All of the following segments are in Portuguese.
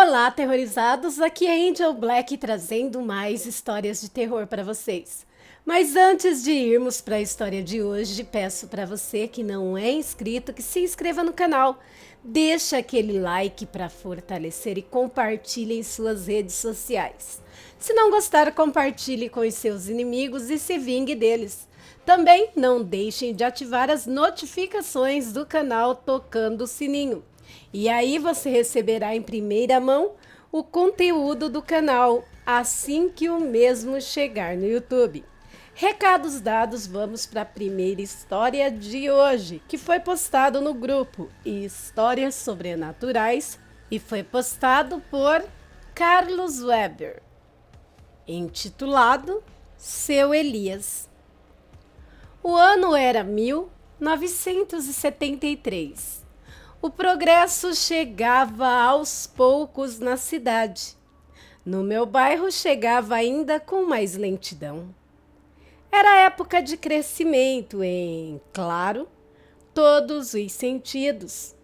Olá, aterrorizados! Aqui é Angel Black trazendo mais histórias de terror para vocês. Mas antes de irmos para a história de hoje, peço para você que não é inscrito que se inscreva no canal. Deixa aquele like para fortalecer e compartilhe em suas redes sociais. Se não gostar, compartilhe com os seus inimigos e se vingue deles. Também não deixem de ativar as notificações do canal tocando o sininho. E aí você receberá em primeira mão o conteúdo do canal assim que o mesmo chegar no YouTube. Recados dados, vamos para a primeira história de hoje, que foi postado no grupo Histórias Sobrenaturais e foi postado por Carlos Weber, intitulado Seu Elias. O ano era 1973. O progresso chegava aos poucos na cidade. No meu bairro chegava ainda com mais lentidão. Era época de crescimento em, claro, todos os sentidos.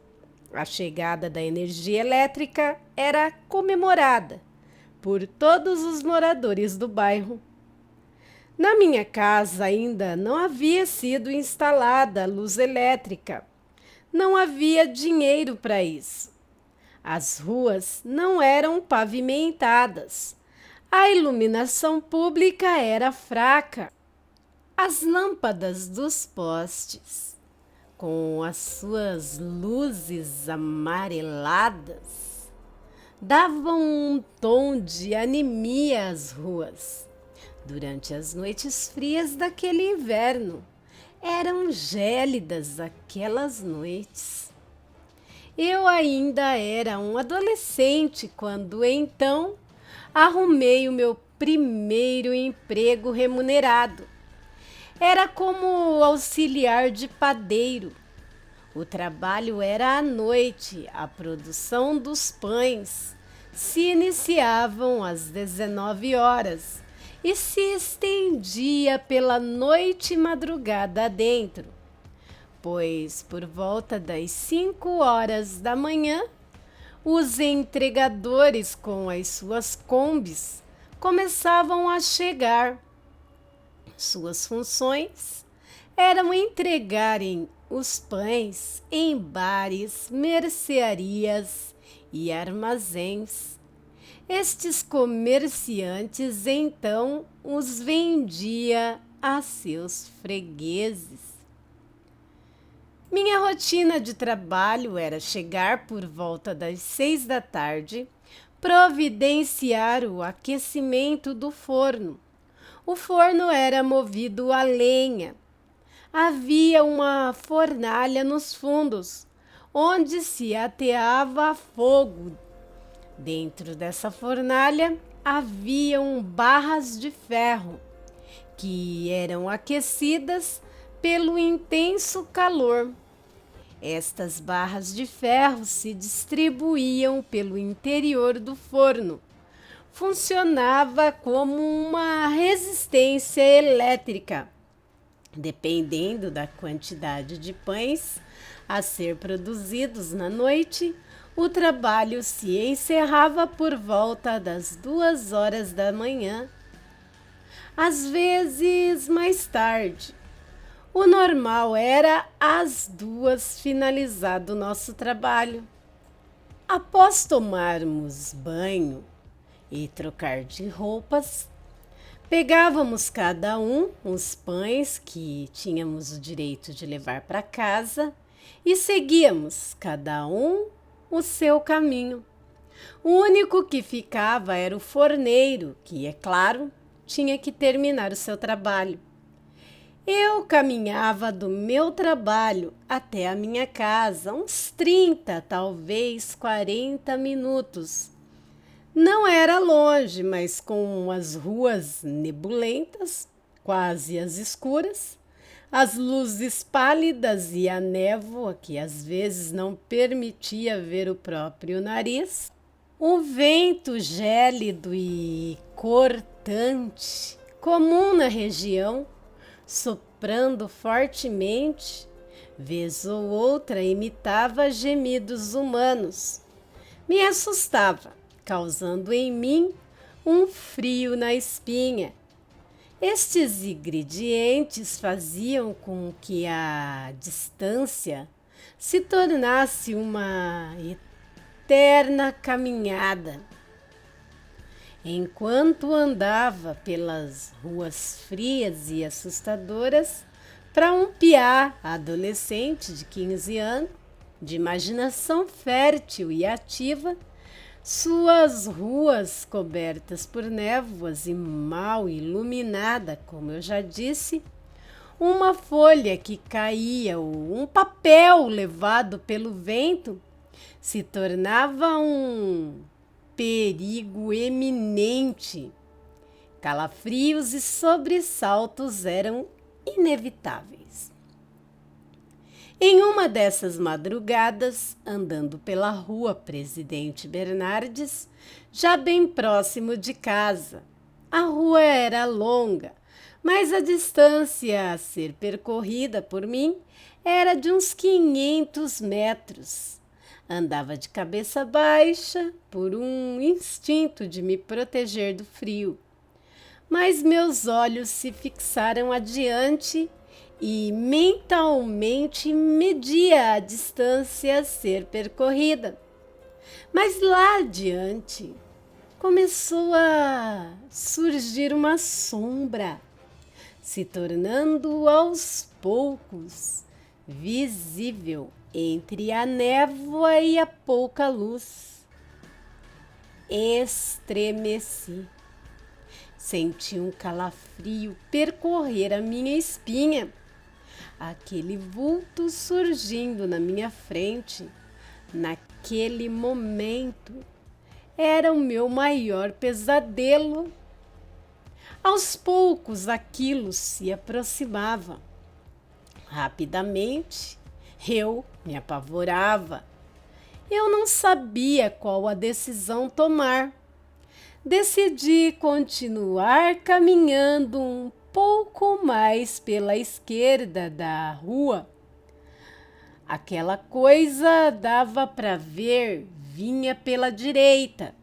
A chegada da energia elétrica era comemorada por todos os moradores do bairro. Na minha casa ainda não havia sido instalada a luz elétrica. Não havia dinheiro para isso. As ruas não eram pavimentadas. A iluminação pública era fraca. As lâmpadas dos postes, com as suas luzes amareladas, davam um tom de anemia às ruas. Durante as noites frias daquele inverno, eram gélidas aquelas noites. Eu ainda era um adolescente quando então arrumei o meu primeiro emprego remunerado. Era como auxiliar de padeiro. O trabalho era à noite, a produção dos pães se iniciavam às 19 horas. E se estendia pela noite e madrugada adentro, pois por volta das 5 horas da manhã, os entregadores com as suas combis começavam a chegar. Suas funções eram entregarem os pães em bares, mercearias e armazéns. Estes comerciantes então os vendia a seus fregueses. Minha rotina de trabalho era chegar por volta das 6 da tarde, providenciar o aquecimento do forno. O forno era movido a lenha. Havia uma fornalha nos fundos, onde se ateava fogo. Dentro dessa fornalha haviam barras de ferro, que eram aquecidas pelo intenso calor. Estas barras de ferro se distribuíam pelo interior do forno. Funcionava como uma resistência elétrica. Dependendo da quantidade de pães a ser produzidos na noite, o trabalho se encerrava por volta das 2 horas da manhã, às vezes mais tarde. O normal era às 2 finalizado o nosso trabalho. Após tomarmos banho e trocar de roupas, pegávamos cada um os pães que tínhamos o direito de levar para casa e seguíamos cada um o seu caminho. O único que ficava era o forneiro, que, é claro, tinha que terminar o seu trabalho. Eu caminhava do meu trabalho até a minha casa, uns 30, talvez 40 minutos. Não era longe, mas com as ruas nebulentas, quase às escuras, as luzes pálidas e a névoa, que às vezes não permitia ver o próprio nariz, o vento gélido e cortante, comum na região, soprando fortemente, vez ou outra imitava gemidos humanos. Me assustava. causando em mim um frio na espinha. Estes ingredientes faziam com que a distância se tornasse uma eterna caminhada. Enquanto andava pelas ruas frias e assustadoras, para um piá adolescente de 15 anos, de imaginação fértil e ativa, suas ruas cobertas por névoas e mal iluminada, como eu já disse, uma folha que caía ou um papel levado pelo vento se tornava um perigo eminente. Calafrios e sobressaltos eram inevitáveis. Em uma dessas madrugadas, andando pela rua Presidente Bernardes, já bem próximo de casa, a rua era longa, mas a distância a ser percorrida por mim era de uns 500 metros. Andava de cabeça baixa por um instinto de me proteger do frio, mas meus olhos se fixaram adiante e mentalmente media a distância a ser percorrida. Mas lá adiante começou a surgir uma sombra, se tornando aos poucos visível entre a névoa e a pouca luz. Estremeci. Senti um calafrio percorrer a minha espinha. Aquele vulto surgindo na minha frente, naquele momento, era o meu maior pesadelo. Aos poucos aquilo se aproximava. Rapidamente, eu me apavorava. Eu não sabia qual a decisão tomar. Decidi continuar caminhando um pouco mais pela esquerda da rua. Aquela coisa dava para ver, vinha pela direita.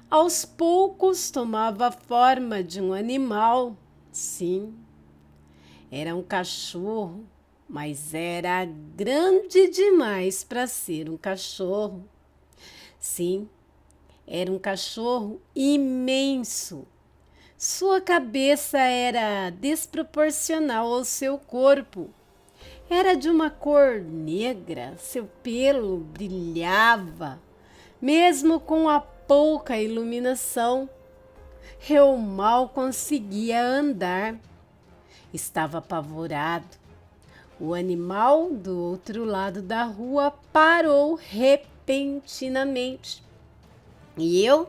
Aos poucos tomava a forma de um animal. Sim, era um cachorro, mas era grande demais para ser um cachorro. Sim, era um cachorro imenso. Sua cabeça era desproporcional ao seu corpo. Era de uma cor negra, seu pelo brilhava, mesmo com a pouca iluminação. Eu mal conseguia andar. Estava apavorado. O animal do outro lado da rua parou repentinamente. E eu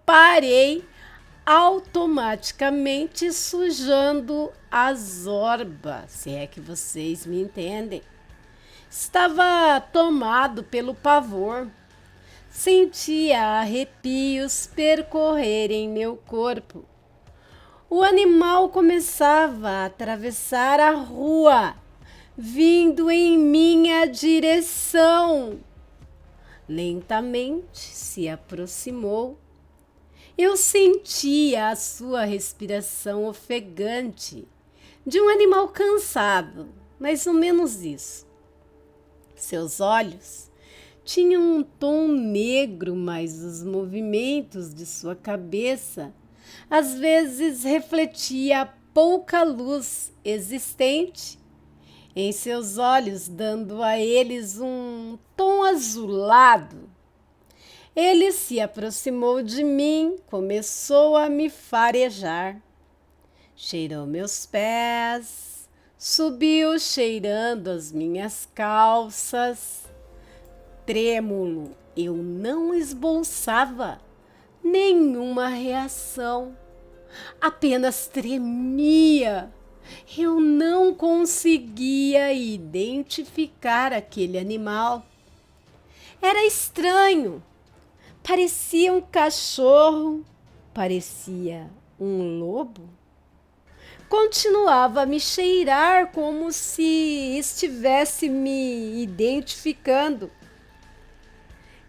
parei automaticamente, sujando as orbas, se é que vocês me entendem. Estava tomado pelo pavor. Sentia arrepios percorrerem meu corpo. O animal começava a atravessar a rua, vindo em minha direção. Lentamente se aproximou. Eu sentia a sua respiração ofegante, de um animal cansado, mais ou menos isso. Seus olhos tinham um tom negro, mas os movimentos de sua cabeça às vezes refletia a pouca luz existente em seus olhos, dando a eles um tom azulado. Ele se aproximou de mim, começou a me farejar. Cheirou meus pés, subiu cheirando as minhas calças. Trêmulo, eu não esboçava nenhuma reação, apenas tremia. Eu não conseguia identificar aquele animal. Era estranho. Parecia um cachorro, parecia um lobo. Continuava a me cheirar como se estivesse me identificando.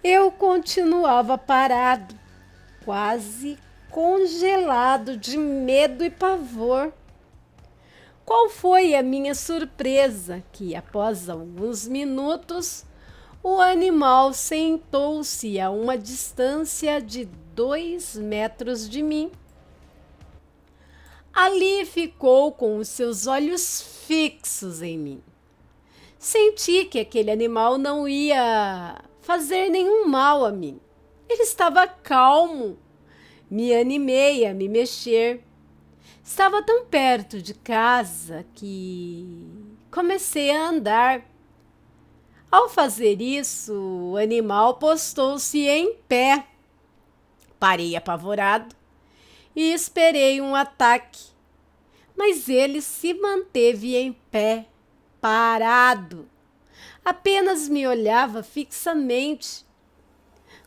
Eu continuava parado, quase congelado de medo e pavor. Qual foi a minha surpresa que, após alguns minutos, o animal sentou-se a uma distância de 2 metros de mim. Ali ficou com os seus olhos fixos em mim. Senti que aquele animal não ia fazer nenhum mal a mim. Ele estava calmo. Me animei a me mexer. Estava tão perto de casa que comecei a andar. Ao fazer isso, o animal postou-se em pé. Parei apavorado e esperei um ataque, mas ele se manteve em pé, parado. Apenas me olhava fixamente.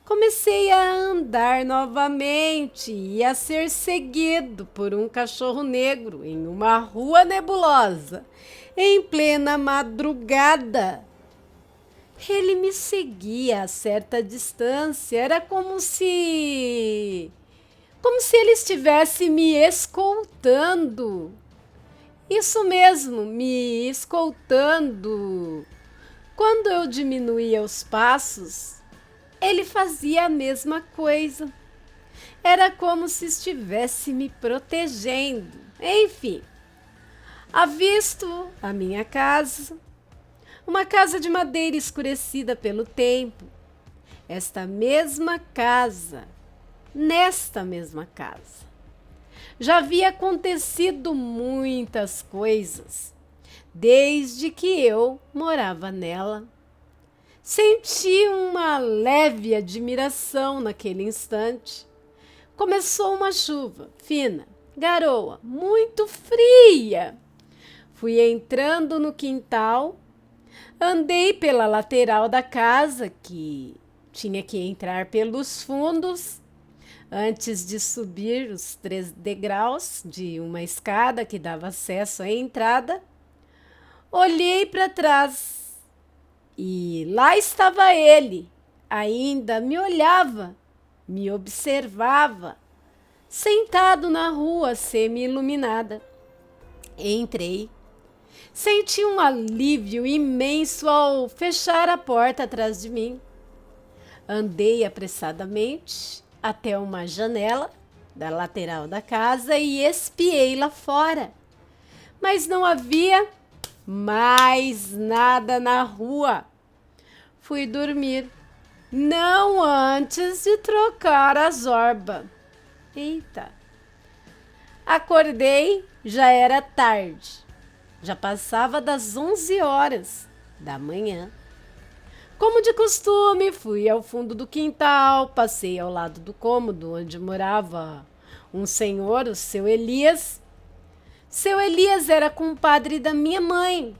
Comecei a andar novamente e a ser seguido por um cachorro negro em uma rua nebulosa, em plena madrugada. Ele me seguia a certa distância, era como se ele estivesse me escoltando. Isso mesmo, me escoltando. Quando eu diminuía os passos, ele fazia a mesma coisa. Era como se estivesse me protegendo. Enfim, avisto a minha casa, uma casa de madeira escurecida pelo tempo. Esta mesma casa, nesta mesma casa, já havia acontecido muitas coisas desde que eu morava nela. Senti uma leve admiração naquele instante. Começou uma chuva fina, garoa, muito fria. Fui entrando no quintal, andei pela lateral da casa, que tinha que entrar pelos fundos, antes de subir os 3 degraus de uma escada que dava acesso à entrada. Olhei para trás. E lá estava ele, ainda me olhava, me observava, sentado na rua semi-iluminada. Entrei. Senti um alívio imenso ao fechar a porta atrás de mim. Andei apressadamente até uma janela da lateral da casa e espiei lá fora. Mas não havia mais nada na rua. Fui dormir, não antes de trocar a zorba. Eita! Acordei, já era tarde. Já passava das 11 horas da manhã. Como de costume, fui ao fundo do quintal, passei ao lado do cômodo onde morava um senhor, o seu Elias. Seu Elias era compadre da minha mãe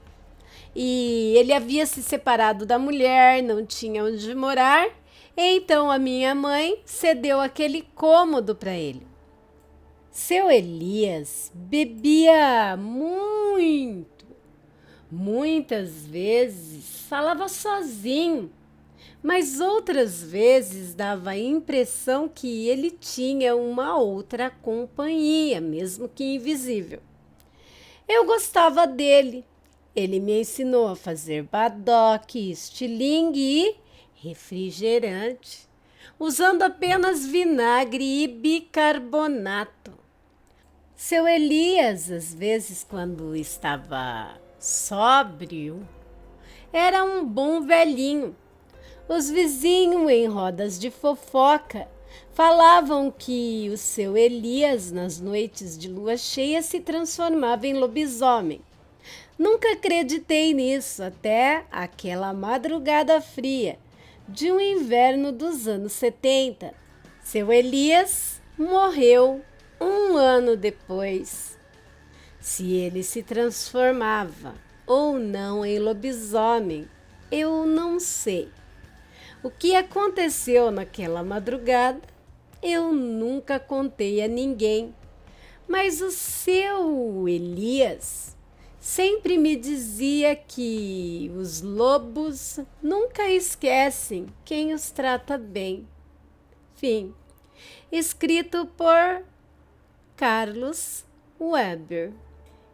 e ele havia se separado da mulher, não tinha onde morar, então a minha mãe cedeu aquele cômodo para ele. Seu Elias bebia muito, muitas vezes falava sozinho, mas outras vezes dava a impressão que ele tinha uma outra companhia, mesmo que invisível. Eu gostava dele. Ele me ensinou a fazer badoque, estilingue e refrigerante, usando apenas vinagre e bicarbonato. Seu Elias, às vezes, quando estava sóbrio, era um bom velhinho. Os vizinhos, em rodas de fofoca, falavam que o seu Elias, nas noites de lua cheia, se transformava em lobisomem. Nunca acreditei nisso até aquela madrugada fria de um inverno dos anos 70. Seu Elias morreu 1 ano depois. Se ele se transformava ou não em lobisomem, eu não sei. O que aconteceu naquela madrugada, eu nunca contei a ninguém. Mas o seu Elias sempre me dizia que os lobos nunca esquecem quem os trata bem. Fim. Escrito por Carlos Weber.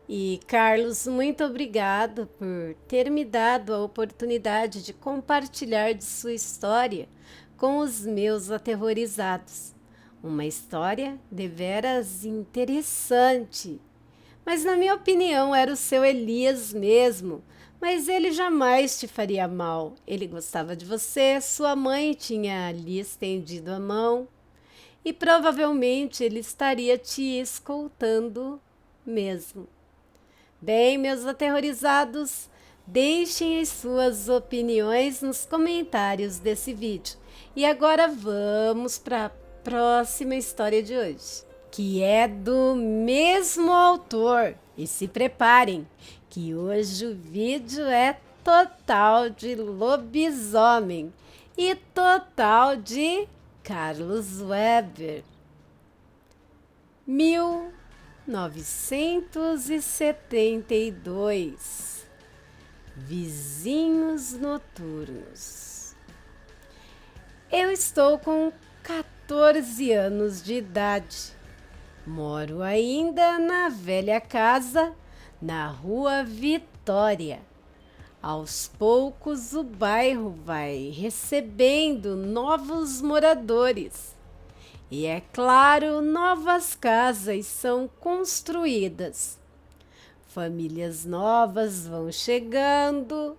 E Carlos, muito obrigado por ter me dado a oportunidade de compartilhar de sua história com os meus aterrorizados. Uma história deveras interessante. Mas na minha opinião era o seu Elias mesmo. Mas ele jamais te faria mal. Ele gostava de você, sua mãe tinha lhe estendido a mão e provavelmente ele estaria te escoltando mesmo. Bem, meus aterrorizados, deixem as suas opiniões nos comentários desse vídeo. E agora vamos para a próxima história de hoje, que é do mesmo autor. E se preparem, que hoje o vídeo é total de lobisomem e total de Carlos Weber. 1972. Vizinhos noturnos. Eu estou com 14 anos de idade. Moro ainda na velha casa, na Rua Vitória. Aos poucos o bairro vai recebendo novos moradores. E é claro, novas casas são construídas. Famílias novas vão chegando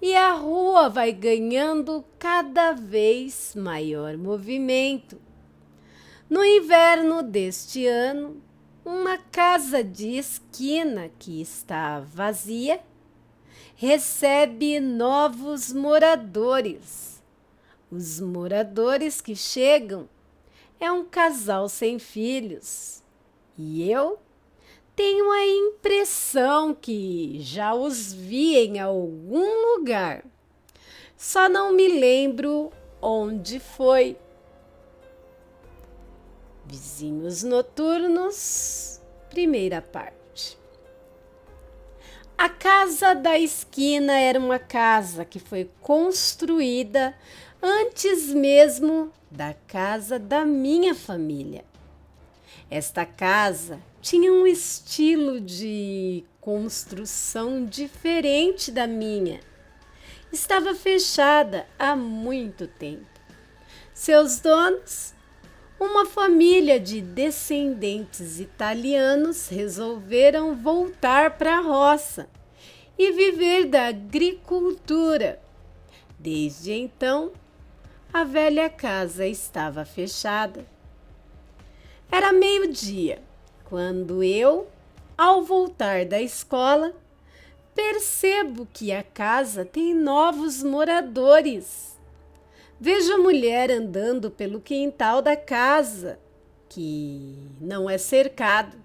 e a rua vai ganhando cada vez maior movimento. No inverno deste ano, uma casa de esquina que está vazia recebe novos moradores. Os moradores que chegam é um casal sem filhos. E eu tenho a impressão que já os vi em algum lugar. Só não me lembro onde foi. Vizinhos noturnos, primeira parte. A casa da esquina era uma casa que foi construída antes mesmo da casa da minha família. Esta casa tinha um estilo de construção diferente da minha. Estava fechada há muito tempo. Seus donos, uma família de descendentes italianos, resolveram voltar para a roça e viver da agricultura. Desde então, a velha casa estava fechada. Era meio-dia, quando eu, ao voltar da escola, percebo que a casa tem novos moradores. Vejo a mulher andando pelo quintal da casa, que não é cercado.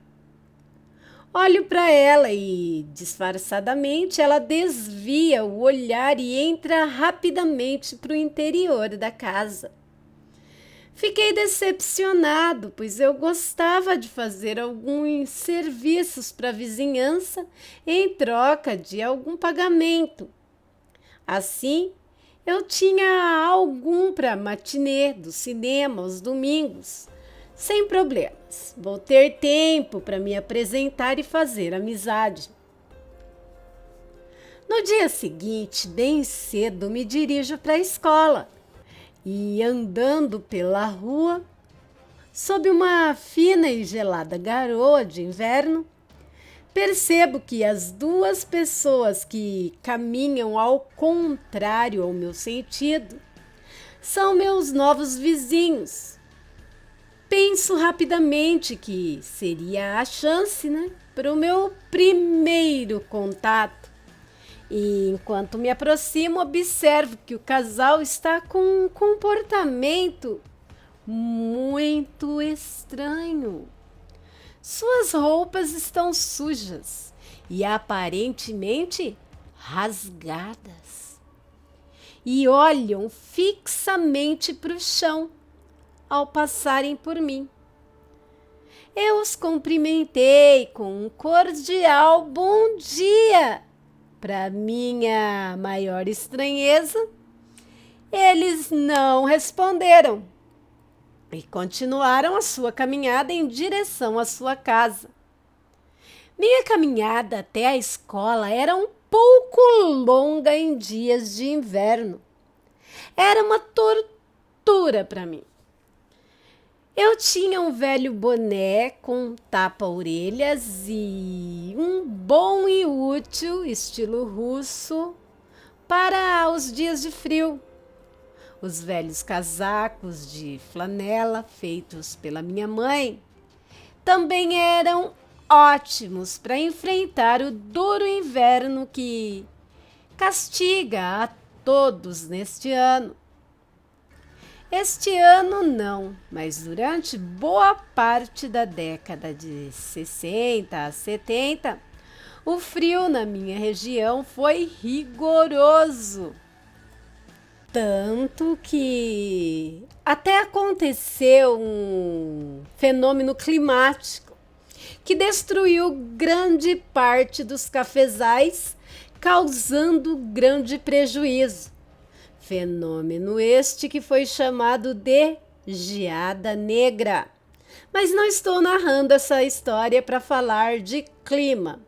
Olho para ela e, disfarçadamente, ela desvia o olhar e entra rapidamente para o interior da casa. Fiquei decepcionado, pois eu gostava de fazer alguns serviços para a vizinhança em troca de algum pagamento. Assim, eu tinha algum para matinê do cinema aos domingos. Sem problemas, vou ter tempo para me apresentar e fazer amizade. No dia seguinte, bem cedo, me dirijo para a escola e, andando pela rua, sob uma fina e gelada garoa de inverno, percebo que as duas pessoas que caminham ao contrário ao meu sentido são meus novos vizinhos. Penso rapidamente que seria a chance, para o meu primeiro contato. E enquanto me aproximo, observo que o casal está com um comportamento muito estranho. Suas roupas estão sujas e aparentemente rasgadas. E olham fixamente para o chão ao passarem por mim. Eu os cumprimentei com um cordial bom dia. Para minha maior estranheza, eles não responderam e continuaram a sua caminhada em direção à sua casa. Minha caminhada até a escola era um pouco longa em dias de inverno. Era uma tortura para mim. Eu tinha um velho boné com tapa-orelhas e um bom e útil estilo russo para os dias de frio. Os velhos casacos de flanela feitos pela minha mãe também eram ótimos para enfrentar o duro inverno que castiga a todos neste ano. Este ano não, mas durante boa parte da década de 60 a 70, o frio na minha região foi rigoroso. Tanto que até aconteceu um fenômeno climático que destruiu grande parte dos cafezais, causando grande prejuízo. Fenômeno este que foi chamado de geada negra. Mas não estou narrando essa história para falar de clima,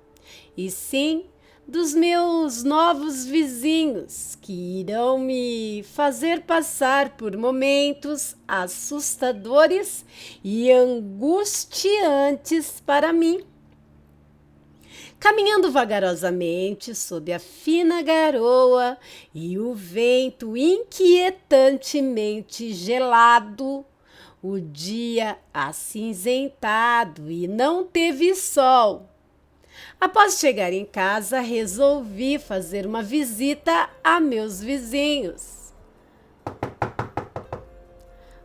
e sim dos meus novos vizinhos, que irão me fazer passar por momentos assustadores e angustiantes para mim. Caminhando vagarosamente sob a fina garoa e o vento inquietantemente gelado, o dia acinzentado e não teve sol. Após chegar em casa, resolvi fazer uma visita a meus vizinhos.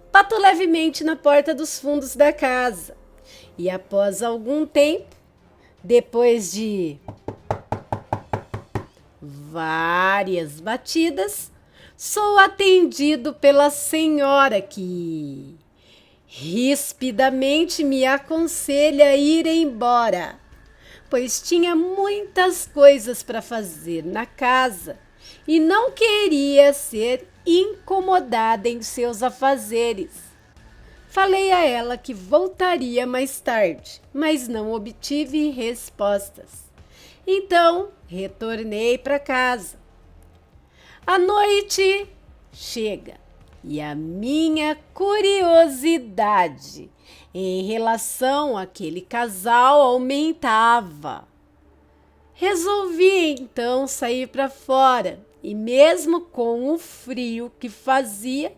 Bato levemente na porta dos fundos da casa e, após algum tempo, depois de várias batidas, sou atendido pela senhora que rispidamente me aconselha a ir embora, pois tinha muitas coisas para fazer na casa e não queria ser incomodada em seus afazeres. Falei a ela que voltaria mais tarde, mas não obtive respostas. Então, retornei para casa. A noite chega e a minha curiosidade em relação àquele casal aumentava. Resolvi então sair para fora e, mesmo com o frio que fazia,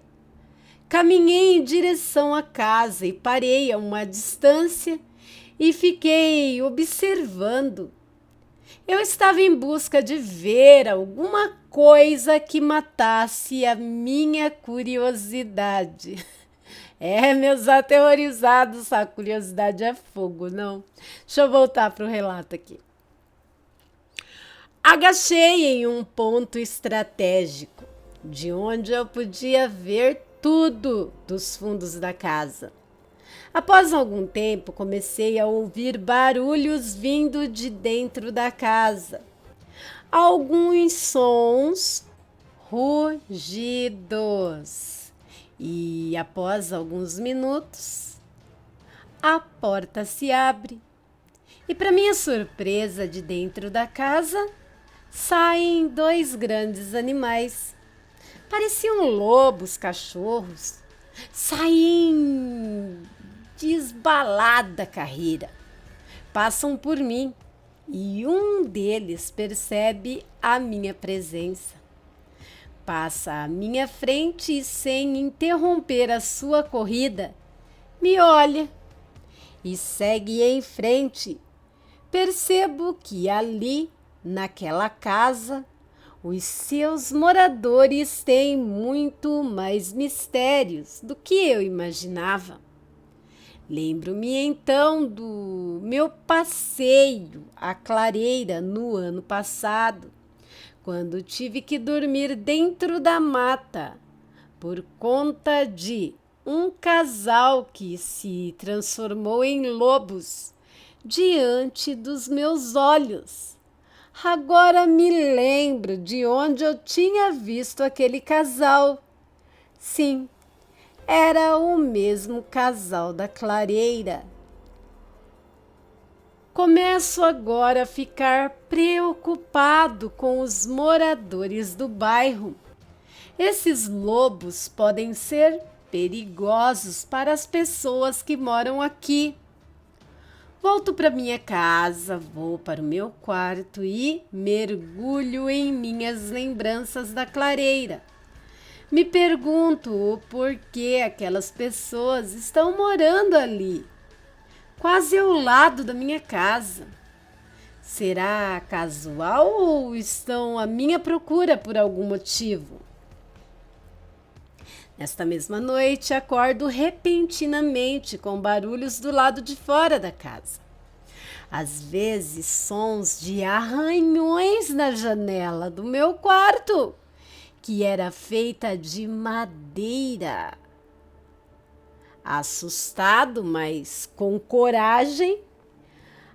caminhei em direção à casa e parei a uma distância e fiquei observando. Eu estava em busca de ver alguma coisa que matasse a minha curiosidade. Meus aterrorizados, a curiosidade é fogo, não? Deixa eu voltar para o relato aqui. Agachei em um ponto estratégico, de onde eu podia ver tudo dos fundos da casa. Após algum tempo, comecei a ouvir barulhos vindo de dentro da casa. Alguns sons rugidos. E após alguns minutos, a porta se abre. E, para minha surpresa, de dentro da casa, saem dois grandes animais. Pareciam lobos, cachorros. Saem desbalada carreira. Passam por mim e um deles percebe a minha presença. Passa à minha frente e, sem interromper a sua corrida, me olha e segue em frente. Percebo que ali, naquela casa, os seus moradores têm muito mais mistérios do que eu imaginava. Lembro-me então do meu passeio à clareira no ano passado, quando tive que dormir dentro da mata por conta de um casal que se transformou em lobos diante dos meus olhos. Agora me lembro de onde eu tinha visto aquele casal. Sim, era o mesmo casal da clareira. Começo agora a ficar preocupado com os moradores do bairro. Esses lobos podem ser perigosos para as pessoas que moram aqui. Volto para minha casa, vou para o meu quarto e mergulho em minhas lembranças da clareira. Me pergunto o porquê aquelas pessoas estão morando ali, quase ao lado da minha casa. Será casual ou estão à minha procura por algum motivo? Nesta mesma noite, acordo repentinamente com barulhos do lado de fora da casa. Às vezes, sons de arranhões na janela do meu quarto, que era feita de madeira. Assustado, mas com coragem,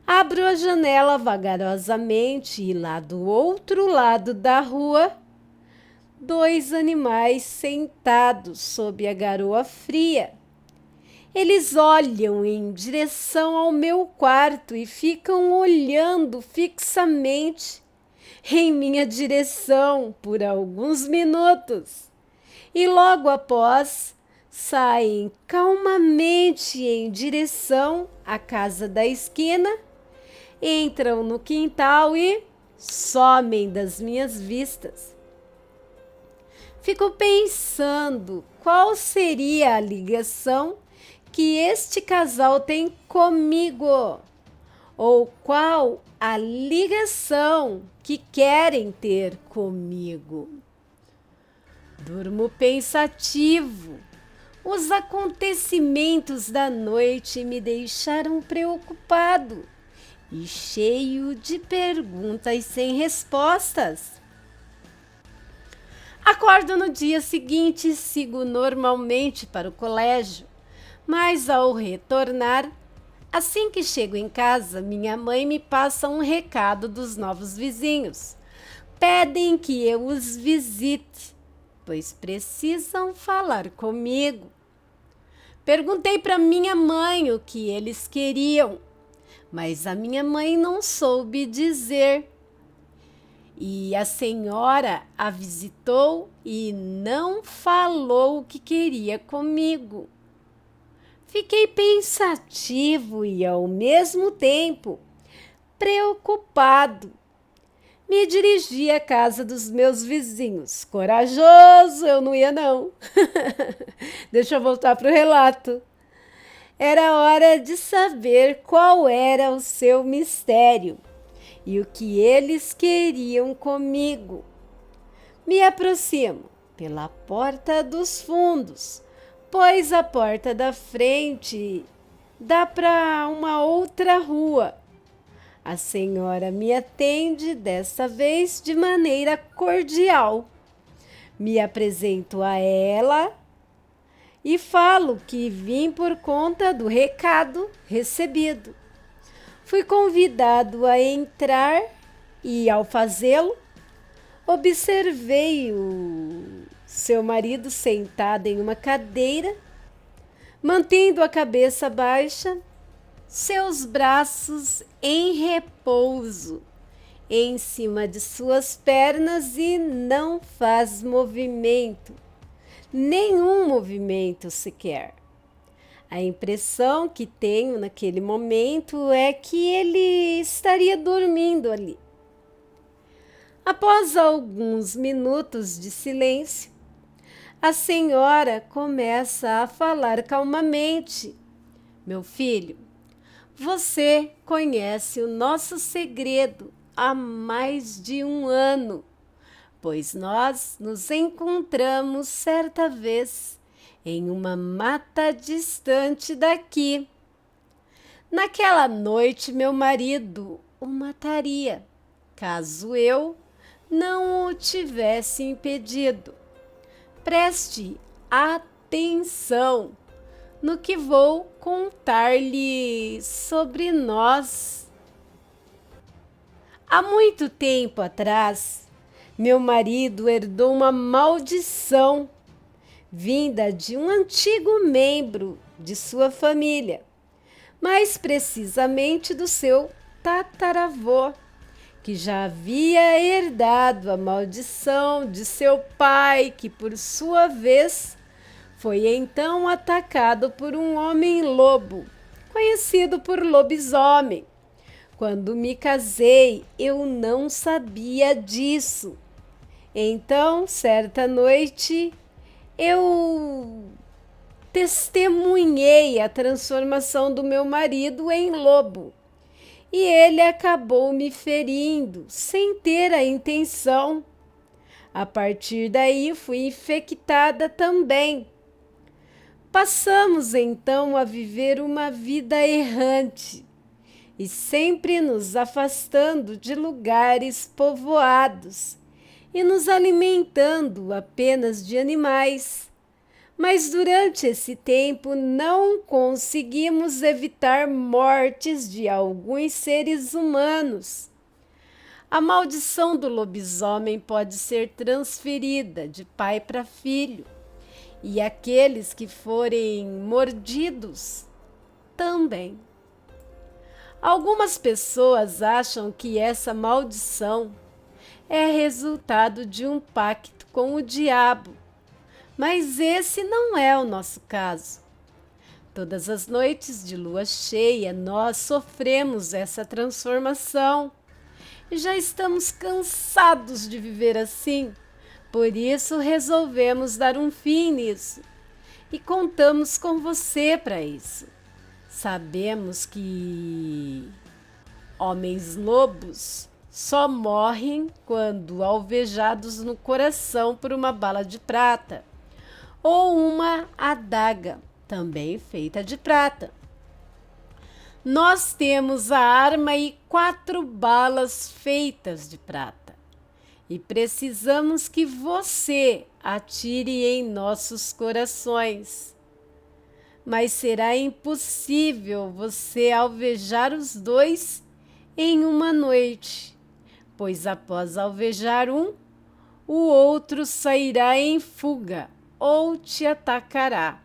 abro a janela vagarosamente e lá do outro lado da rua, 2 animais sentados sob a garoa fria. Eles olham em direção ao meu quarto e ficam olhando fixamente em minha direção por alguns minutos. E logo após, saem calmamente em direção à casa da esquina, entram no quintal e somem das minhas vistas. Fico pensando qual seria a ligação que este casal tem comigo, ou qual a ligação que querem ter comigo. Durmo pensativo. Os acontecimentos da noite me deixaram preocupado e cheio de perguntas sem respostas. Acordo no dia seguinte e sigo normalmente para o colégio, mas ao retornar, assim que chego em casa, minha mãe me passa um recado dos novos vizinhos. Pedem que eu os visite, pois precisam falar comigo. Perguntei para minha mãe o que eles queriam, mas a minha mãe não soube dizer. E a senhora a visitou e não falou o que queria comigo. Fiquei pensativo e, ao mesmo tempo, preocupado. Me dirigi à casa dos meus vizinhos. Corajoso, eu não ia não. Deixa eu voltar para o relato. Era hora de saber qual era o seu mistério e o que eles queriam comigo. Me aproximo pela porta dos fundos, pois a porta da frente dá para uma outra rua. A senhora me atende dessa vez de maneira cordial. Me apresento a ela e falo que vim por conta do recado recebido. Fui convidado a entrar e, ao fazê-lo, observei o seu marido sentado em uma cadeira, mantendo a cabeça baixa, seus braços em repouso em cima de suas pernas e não faz movimento, nenhum movimento sequer. A impressão que tenho naquele momento é que ele estaria dormindo ali. Após alguns minutos de silêncio, a senhora começa a falar calmamente. Meu filho, você conhece o nosso segredo há mais de 1 ano, pois nós nos encontramos certa vez em uma mata distante daqui. Naquela noite, meu marido o mataria, caso eu não o tivesse impedido. Preste atenção no que vou contar-lhe sobre nós. Há muito tempo atrás, meu marido herdou uma maldição vinda de um antigo membro de sua família, mais precisamente do seu tataravô, que já havia herdado a maldição de seu pai, que por sua vez foi então atacado por um homem-lobo, conhecido por lobisomem. Quando me casei, eu não sabia disso. Então, certa noite, eu testemunhei a transformação do meu marido em lobo. E ele acabou me ferindo, sem ter a intenção. A partir daí, fui infectada também. Passamos então a viver uma vida errante e sempre nos afastando de lugares povoados e nos alimentando apenas de animais. Mas durante esse tempo não conseguimos evitar mortes de alguns seres humanos. A maldição do lobisomem pode ser transferida de pai para filho, e aqueles que forem mordidos também. Algumas pessoas acham que essa maldição é resultado de um pacto com o diabo, mas esse não é o nosso caso. Todas as noites de lua cheia, nós sofremos essa transformação e já estamos cansados de viver assim. Por isso, resolvemos dar um fim nisso e contamos com você para isso. Sabemos que homens lobos só morrem quando alvejados no coração por uma bala de prata ou uma adaga, também feita de prata. Nós temos a arma e 4 balas feitas de prata. E precisamos que você atire em nossos corações. Mas será impossível você alvejar os 2 em uma noite, pois após alvejar um, o outro sairá em fuga ou te atacará.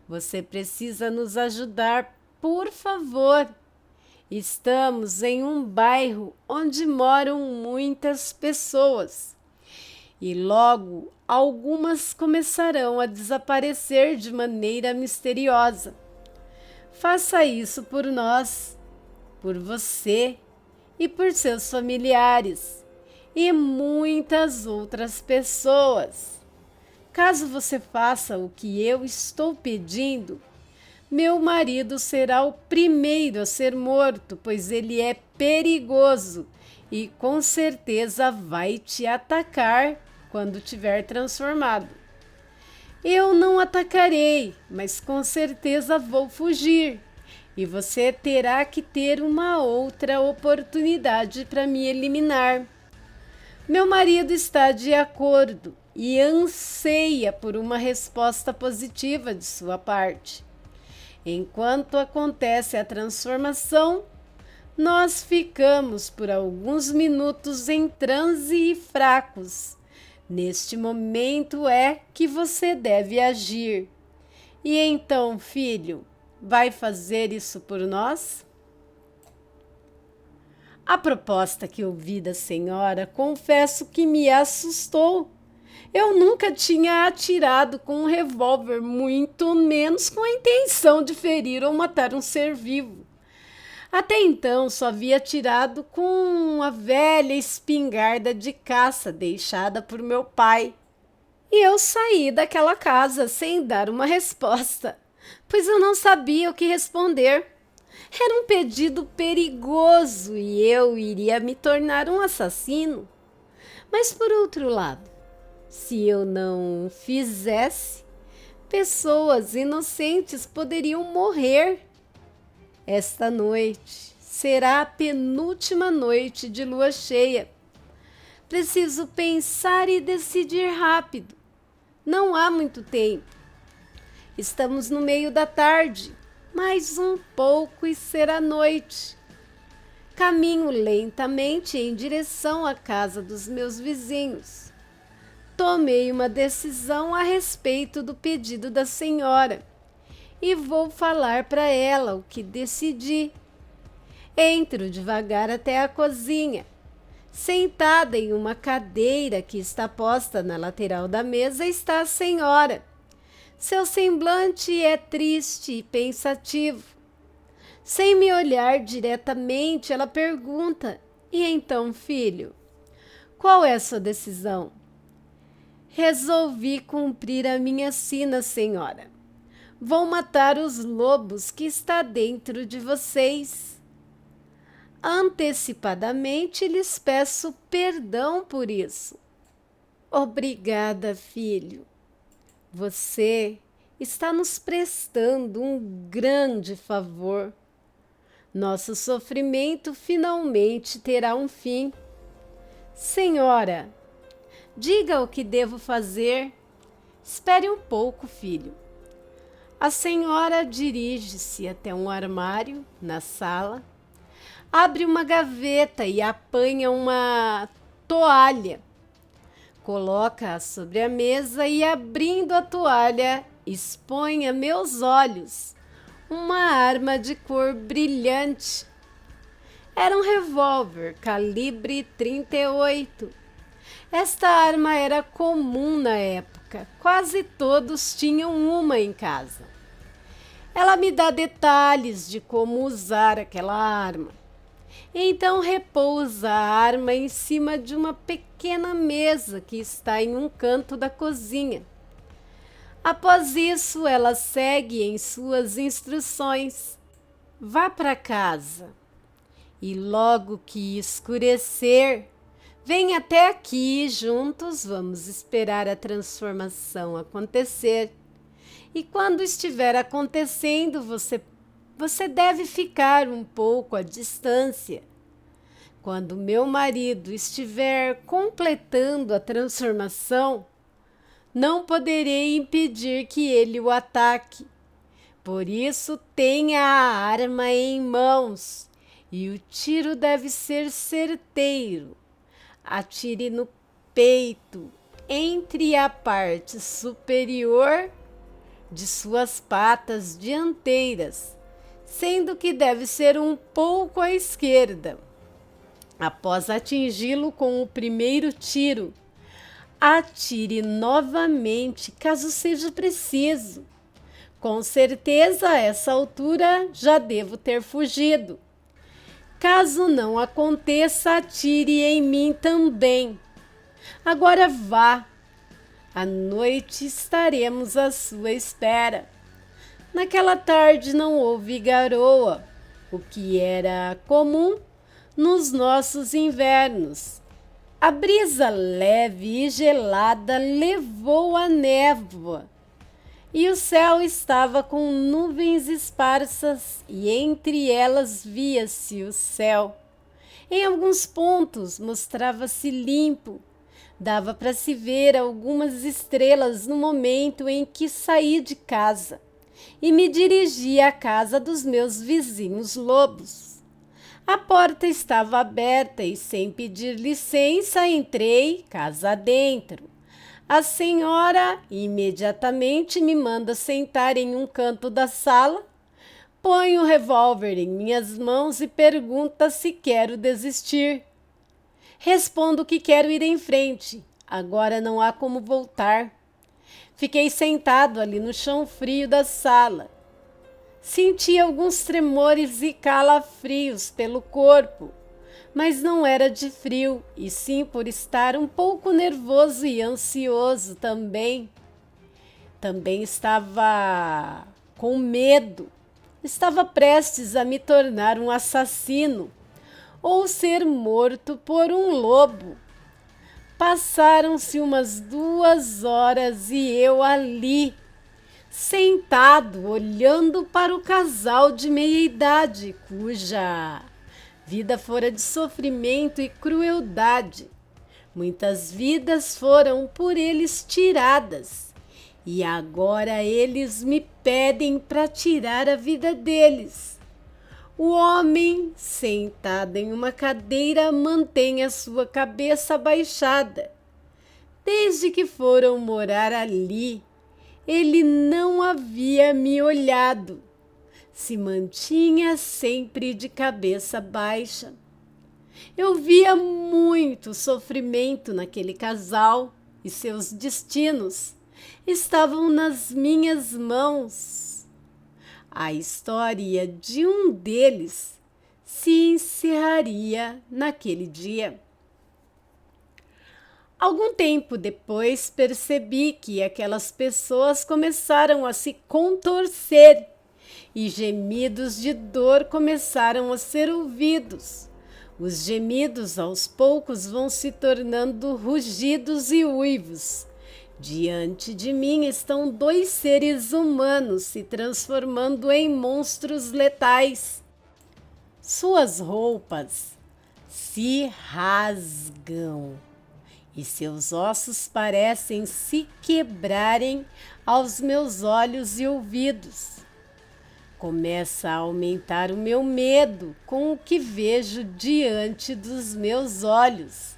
Você precisa nos ajudar, por favor. Estamos em um bairro onde moram muitas pessoas e logo algumas começarão a desaparecer de maneira misteriosa. Faça isso por nós, por você e por seus familiares e muitas outras pessoas. Caso você faça o que eu estou pedindo, meu marido será o primeiro a ser morto, pois ele é perigoso e com certeza vai te atacar quando tiver transformado. Eu não atacarei, mas com certeza vou fugir e você terá que ter uma outra oportunidade para me eliminar. Meu marido está de acordo e anseia por uma resposta positiva de sua parte. Enquanto acontece a transformação, nós ficamos por alguns minutos em transe e fracos. Neste momento é que você deve agir. E então, filho, vai fazer isso por nós? A proposta que ouvi da senhora, confesso que me assustou. Eu nunca tinha atirado com um revólver, muito menos com a intenção de ferir ou matar um ser vivo. Até então, só havia atirado com a velha espingarda de caça deixada por meu pai. E eu saí daquela casa sem dar uma resposta, pois eu não sabia o que responder. Era um pedido perigoso e eu iria me tornar um assassino. Mas por outro lado, se eu não fizesse, pessoas inocentes poderiam morrer. Esta noite será a penúltima noite de lua cheia. Preciso pensar e decidir rápido. Não há muito tempo. Estamos no meio da tarde, mais um pouco e será noite. Caminho lentamente em direção à casa dos meus vizinhos. Tomei uma decisão a respeito do pedido da senhora e vou falar para ela o que decidi. Entro devagar até a cozinha. Sentada em uma cadeira que está posta na lateral da mesa está a senhora. Seu semblante é triste e pensativo. Sem me olhar diretamente, ela pergunta: "E então, filho, qual é a sua decisão?" "Resolvi cumprir a minha sina, senhora. Vou matar os lobos que está dentro de vocês. Antecipadamente lhes peço perdão por isso." "Obrigada, filho. Você está nos prestando um grande favor. Nosso sofrimento finalmente terá um fim." "Senhora, diga o que devo fazer." "Espere um pouco, filho." A senhora dirige-se até um armário na sala, abre uma gaveta e apanha uma toalha. Coloca-a sobre a mesa e, abrindo a toalha, expõe a meus olhos uma arma de cor brilhante. Era um revólver calibre 38. Esta arma era comum na época, quase todos tinham uma em casa. Ela me dá detalhes de como usar aquela arma. Então repousa a arma em cima de uma pequena mesa que está em um canto da cozinha. Após isso, ela segue em suas instruções. "Vá para casa e logo que escurecer, vem até aqui e juntos vamos esperar a transformação acontecer. E quando estiver acontecendo, você deve ficar um pouco à distância. Quando meu marido estiver completando a transformação, não poderei impedir que ele o ataque. Por isso, tenha a arma em mãos e o tiro deve ser certeiro. Atire no peito, entre a parte superior de suas patas dianteiras, sendo que deve ser um pouco à esquerda. Após atingi-lo com o primeiro tiro, atire novamente caso seja preciso. Com certeza, a essa altura, já devo ter fugido. Caso não aconteça, atire em mim também. Agora vá. À noite estaremos à sua espera." Naquela tarde não houve garoa, o que era comum nos nossos invernos. A brisa leve e gelada levou a névoa e o céu estava com nuvens esparsas e entre elas via-se o céu. Em alguns pontos mostrava-se limpo. Dava para se ver algumas estrelas no momento em que saí de casa e me dirigi à casa dos meus vizinhos lobos. A porta estava aberta e, sem pedir licença, entrei casa adentro. A senhora imediatamente me manda sentar em um canto da sala, põe o revólver em minhas mãos e pergunta se quero desistir. Respondo que quero ir em frente. Agora não há como voltar. Fiquei sentado ali no chão frio da sala. Senti alguns tremores e calafrios pelo corpo, mas não era de frio, e sim por estar um pouco nervoso e ansioso também. Também estava com medo. Estava prestes a me tornar um assassino ou ser morto por um lobo. Passaram-se umas 2 horas e eu ali, sentado, olhando para o casal de meia-idade, cuja vida fora de sofrimento e crueldade. Muitas vidas foram por eles tiradas, e agora eles me pedem para tirar a vida deles. O homem, sentado em uma cadeira, mantém a sua cabeça abaixada. Desde que foram morar ali, ele não havia me olhado. Se mantinha sempre de cabeça baixa. Eu via muito sofrimento naquele casal e seus destinos estavam nas minhas mãos. A história de um deles se encerraria naquele dia. Algum tempo depois percebi que aquelas pessoas começaram a se contorcer e gemidos de dor começaram a ser ouvidos. Os gemidos aos poucos vão se tornando rugidos e uivos. Diante de mim estão dois seres humanos se transformando em monstros letais. Suas roupas se rasgam e seus ossos parecem se quebrarem aos meus olhos e ouvidos. Começa a aumentar o meu medo com o que vejo diante dos meus olhos.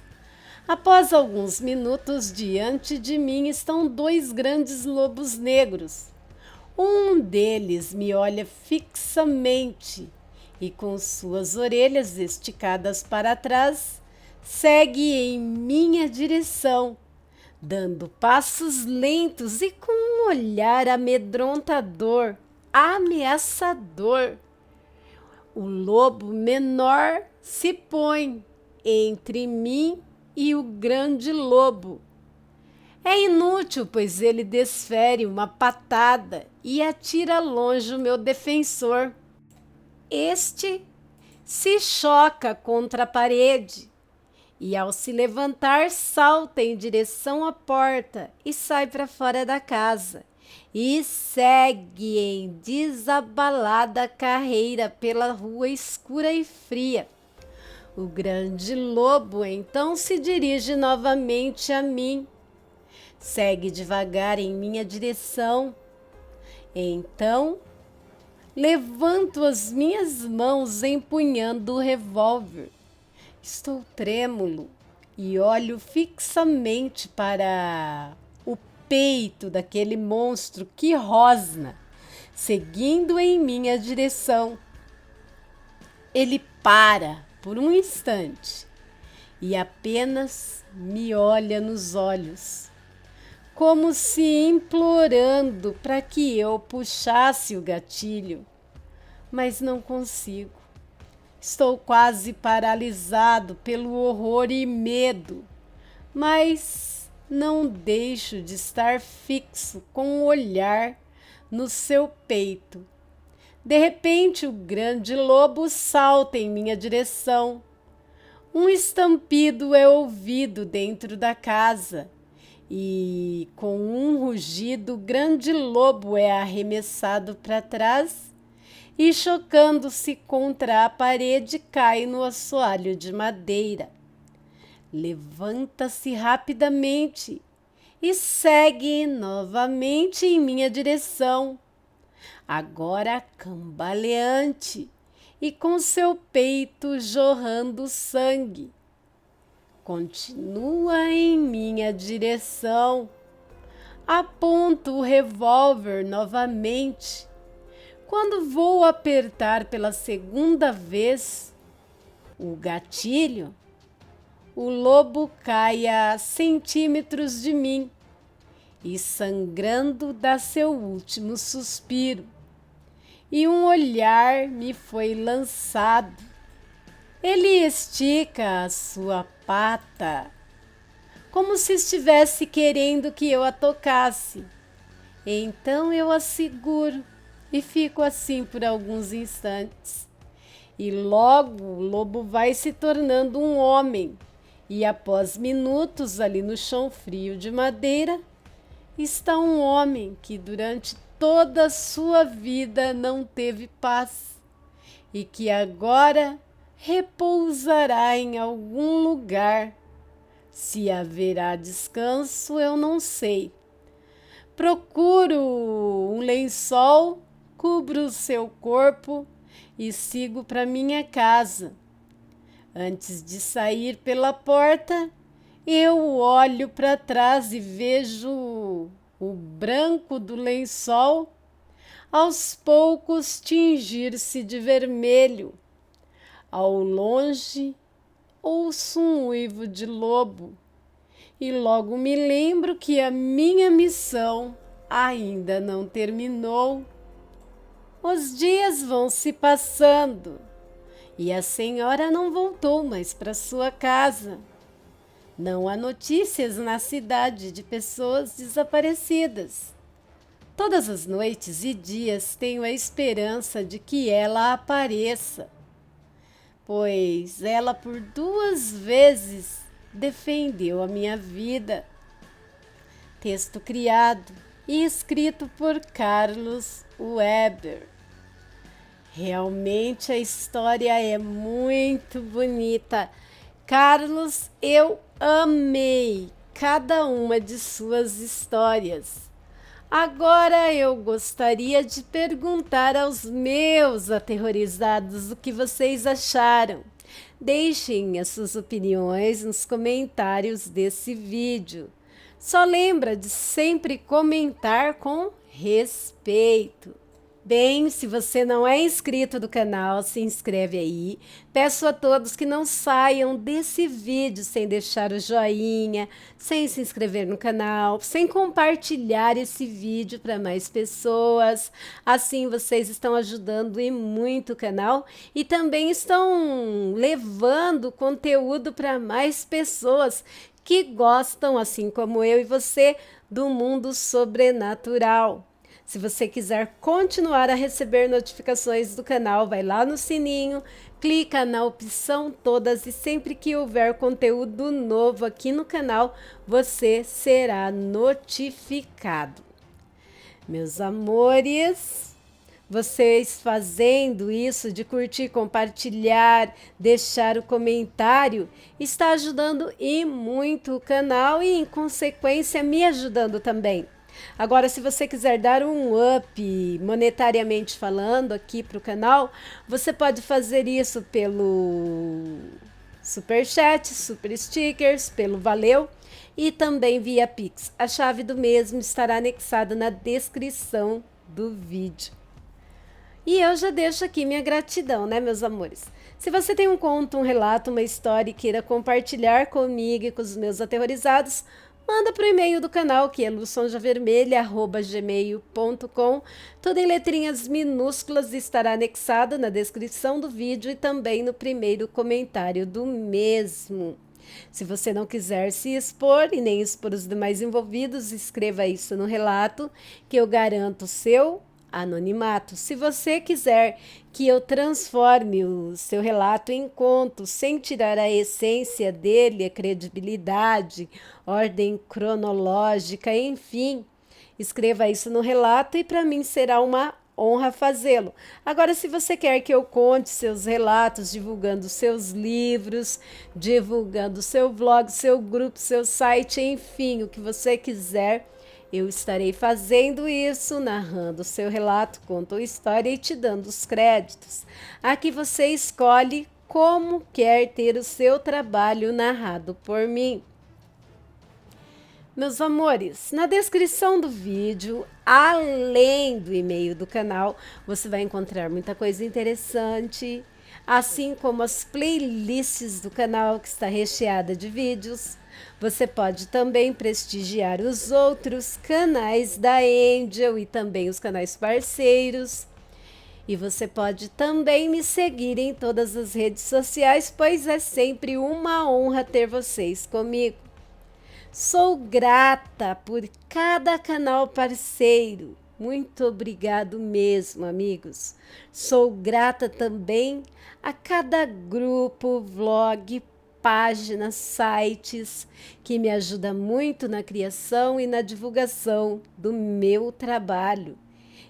Após alguns minutos, diante de mim estão dois grandes lobos negros. Um deles me olha fixamente e, com suas orelhas esticadas para trás, segue em minha direção, dando passos lentos e com um olhar amedrontador, ameaçador. O lobo menor se põe entre mim e o grande lobo. É inútil, pois ele desfere uma patada e atira longe o meu defensor. Este se choca contra a parede e, ao se levantar, salta em direção à porta e sai para fora da casa e segue em desabalada carreira pela rua escura e fria. O grande lobo então se dirige novamente a mim. Segue devagar em minha direção. Então, levanto as minhas mãos empunhando o revólver. Estou trêmulo e olho fixamente para o peito daquele monstro que rosna, seguindo em minha direção. Ele para por um instante e apenas me olha nos olhos, como se implorando para que eu puxasse o gatilho, mas não consigo. Estou quase paralisado pelo horror e medo, mas não deixo de estar fixo com o olhar no seu peito. De repente, o grande lobo salta em minha direção. Um estampido é ouvido dentro da casa e, com um rugido, o grande lobo é arremessado para trás e, chocando-se contra a parede, cai no assoalho de madeira. Levanta-se rapidamente e segue novamente em minha direção, agora cambaleante e com seu peito jorrando sangue. Continua em minha direção. Aponto o revólver novamente. Quando vou apertar pela segunda vez o gatilho, o lobo cai a centímetros de mim e, sangrando, dá seu último suspiro. E um olhar me foi lançado. Ele estica a sua pata, como se estivesse querendo que eu a tocasse. Então eu a seguro e fico assim por alguns instantes. E logo o lobo vai se tornando um homem. E após minutos ali no chão frio de madeira, está um homem que durante toda a sua vida não teve paz e que agora repousará em algum lugar. Se haverá descanso, eu não sei, Procuro um lençol, cubro o seu corpo e sigo para minha casa. Antes de sair pela porta, eu olho para trás e vejo o branco do lençol aos poucos tingir-se de vermelho. Ao longe, ouço um uivo de lobo e logo me lembro que a minha missão ainda não terminou. Os dias vão se passando e a senhora não voltou mais para sua casa. Não há notícias na cidade de pessoas desaparecidas. Todas as noites e dias tenho a esperança de que ela apareça, pois ela por 2 vezes defendeu a minha vida. Texto criado e escrito por Carlos Weber. Realmente a história é muito bonita. Carlos, eu amei cada uma de suas histórias. Agora eu gostaria de perguntar aos meus aterrorizados o que vocês acharam. Deixem as suas opiniões nos comentários desse vídeo. Só lembra de sempre comentar com respeito. Bem, se você não é inscrito do canal, se inscreve aí. Peço a todos que não saiam desse vídeo sem deixar o joinha, sem se inscrever no canal, sem compartilhar esse vídeo para mais pessoas. Assim vocês estão ajudando e muito o canal e também estão levando conteúdo para mais pessoas que gostam, assim como eu e você, do mundo sobrenatural. Se você quiser continuar a receber notificações do canal, vai lá no sininho, clica na opção todas e sempre que houver conteúdo novo aqui no canal, você será notificado. Meus amores, vocês fazendo isso de curtir, compartilhar, deixar o comentário, está ajudando e muito o canal e, em consequência, me ajudando também. Agora, se você quiser dar um up monetariamente falando aqui para o canal, você pode fazer isso pelo Superchat, Super Stickers, pelo Valeu e também via Pix. A chave do mesmo estará anexada na descrição do vídeo. E eu já deixo aqui minha gratidão, né, meus amores? Se você tem um conto, um relato, uma história e queira compartilhar comigo e com os meus aterrorizados, manda para o e-mail do canal, que é luçonjavermelha@gmail.com. Tudo em letrinhas minúsculas estará anexado na descrição do vídeo e também no primeiro comentário do mesmo. Se você não quiser se expor e nem expor os demais envolvidos, escreva isso no relato, que eu garanto o seu anonimato. Se você quiser que eu transforme o seu relato em conto, sem tirar a essência dele, a credibilidade, ordem cronológica, enfim, escreva isso no relato e para mim será uma honra fazê-lo. Agora, se você quer que eu conte seus relatos, divulgando seus livros, divulgando seu vlog, seu grupo, seu site, enfim, o que você quiser, eu estarei fazendo isso, narrando o seu relato, contou história e te dando os créditos. Aqui você escolhe como quer ter o seu trabalho narrado por mim. Meus amores, na descrição do vídeo, além do e-mail do canal, você vai encontrar muita coisa interessante, assim como as playlists do canal, que está recheada de vídeos. Você pode também prestigiar os outros canais da Angel e também os canais parceiros. E você pode também me seguir em todas as redes sociais, pois é sempre uma honra ter vocês comigo. Sou grata por cada canal parceiro. Muito obrigado mesmo, amigos. Sou grata também a cada grupo, vlog, páginas, sites, que me ajuda muito na criação e na divulgação do meu trabalho.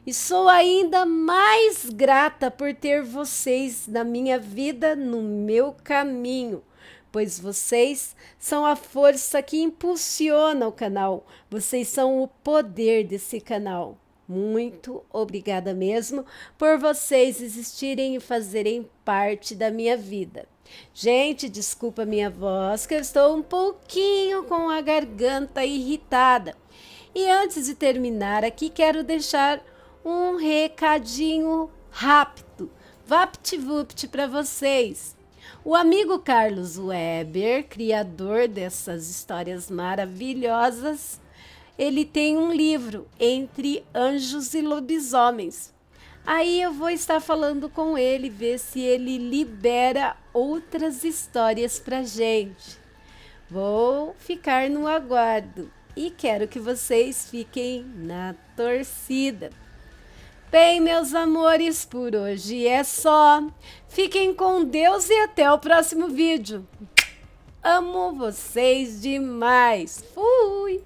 E sou ainda mais grata por ter vocês na minha vida, no meu caminho, pois vocês são a força que impulsiona o canal. Vocês são o poder desse canal. Muito obrigada mesmo por vocês existirem e fazerem parte da minha vida. Gente, desculpa minha voz, que eu estou um pouquinho com a garganta irritada. E antes de terminar aqui, quero deixar um recadinho rápido, vapt-vupt para vocês. O amigo Carlos Weber, criador dessas histórias maravilhosas, ele tem um livro, Entre Anjos e Lobisomens. Aí eu vou estar falando com ele, ver se ele libera outras histórias pra gente. Vou ficar no aguardo e quero que vocês fiquem na torcida. Bem, meus amores, por hoje é só. Fiquem com Deus e até o próximo vídeo. Amo vocês demais. Fui!